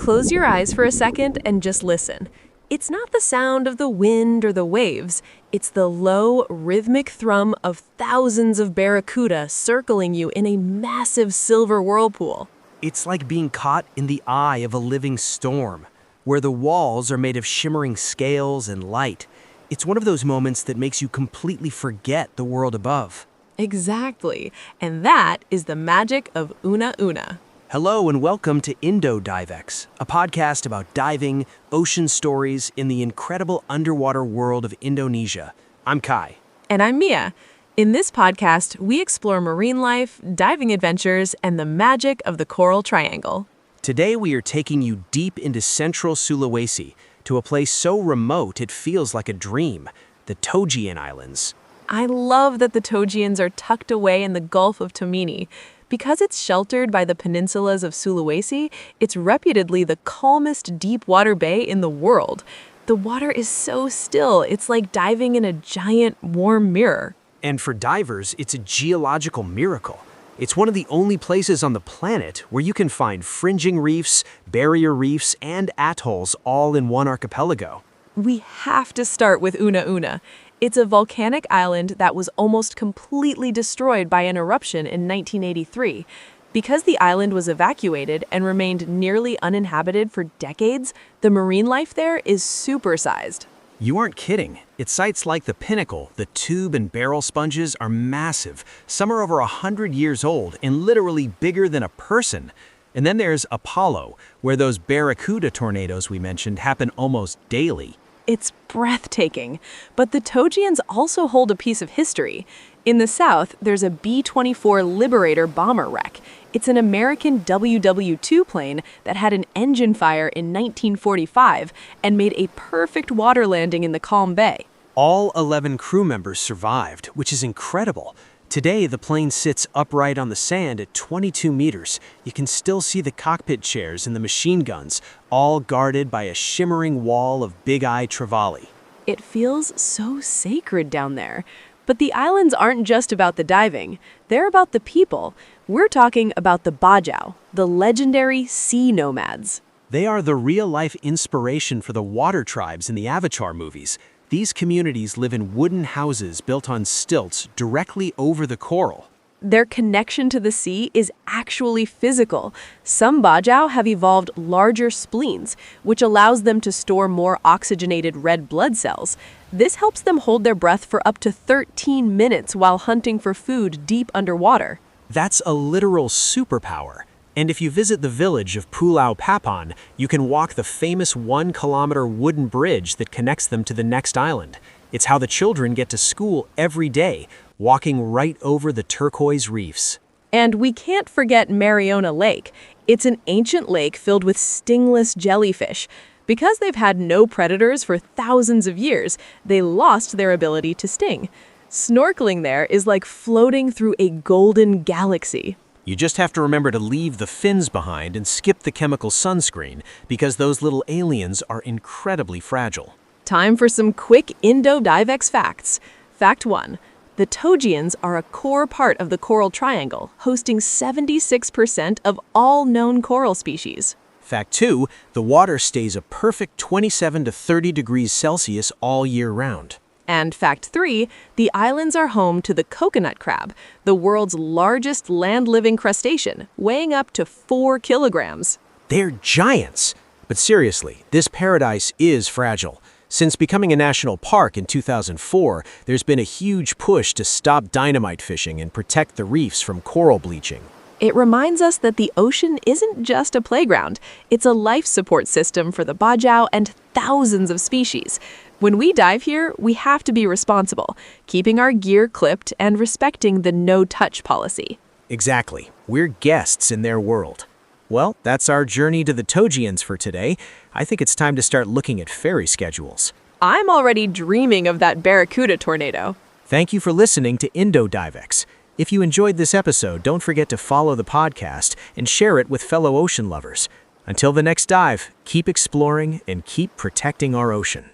Close your eyes for a second and just listen. It's not the sound of the wind or the waves. It's the low, rhythmic thrum of thousands of barracuda circling you in a massive silver whirlpool. It's like being caught in the eye of a living storm, where the walls are made of shimmering scales and light. It's one of those moments that makes you completely forget the world above. Exactly. And that is the magic of Una Una. Hello and welcome to IndoDiveX, a podcast about diving, ocean stories in the incredible underwater world of Indonesia. I'm Kai. And I'm Mia. In this podcast, we explore marine life, diving adventures, and the magic of the Coral Triangle. Today we are taking you deep into Central Sulawesi, to a place so remote it feels like a dream, the Togean Islands. I love that the Togeans are tucked away in the Gulf of Tomini. Because it's sheltered by the peninsulas of Sulawesi, it's reputedly the calmest deep water bay in the world. The water is so still, it's like diving in a giant warm mirror. And for divers, it's a geological miracle. It's one of the only places on the planet where you can find fringing reefs, barrier reefs, and atolls all in one archipelago. We have to start with Una Una. It's a volcanic island that was almost completely destroyed by an eruption in 1983. Because the island was evacuated and remained nearly uninhabited for decades, the marine life there is supersized. You aren't kidding. At sites like the Pinnacle, the tube and barrel sponges are massive. Some are over 100 years old and literally bigger than a person. And then there's Apollo, where those Barracuda tornadoes we mentioned happen almost daily. It's breathtaking, but the Togeans also hold a piece of history. In the south, there's a B-24 Liberator bomber wreck. It's an American WWII plane that had an engine fire in 1945 and made a perfect water landing in the calm bay. All 11 crew members survived, which is incredible. Today, the plane sits upright on the sand at 22 meters. You can still see the cockpit chairs and the machine guns, all guarded by a shimmering wall of bigeye trevally. It feels so sacred down there. But the islands aren't just about the diving. They're about the people. We're talking about the bajau, the legendary sea nomads. They are the real-life inspiration for the water tribes in the Avatar movies. These communities live in wooden houses built on stilts directly over the coral. Their connection to the sea is actually physical. Some bajau have evolved larger spleens, which allows them to store more oxygenated red blood cells. This helps them hold their breath for up to 13 minutes while hunting for food deep underwater. That's a literal superpower. And if you visit the village of Pulau Papan, you can walk the famous 1-kilometer wooden bridge that connects them to the next island. It's how the children get to school every day, walking right over the turquoise reefs. And we can't forget Mariona Lake. It's an ancient lake filled with stingless jellyfish. Because they've had no predators for thousands of years, they lost their ability to sting. Snorkeling there is like floating through a golden galaxy. You just have to remember to leave the fins behind and skip the chemical sunscreen because those little aliens are incredibly fragile. Time for some quick IndoDiveX facts. Fact 1. The Togeans are a core part of the Coral Triangle, hosting 76% of all known coral species. Fact 2. The water stays a perfect 27 to 30 degrees Celsius all year round. And fact 3, the islands are home to the coconut crab, the world's largest land-living crustacean, weighing up to 4 kilograms. They're giants! But seriously, this paradise is fragile. Since becoming a national park in 2004, there's been a huge push to stop dynamite fishing and protect the reefs from coral bleaching. It reminds us that the ocean isn't just a playground. It's a life support system for the bajau and thousands of species. When we dive here, we have to be responsible, keeping our gear clipped and respecting the no-touch policy. Exactly. We're guests in their world. Well, that's our journey to the Togeans for today. I think it's time to start looking at ferry schedules. I'm already dreaming of that Barracuda tornado. Thank you for listening to IndoDiveX. If you enjoyed this episode, don't forget to follow the podcast and share it with fellow ocean lovers. Until the next dive, keep exploring and keep protecting our ocean.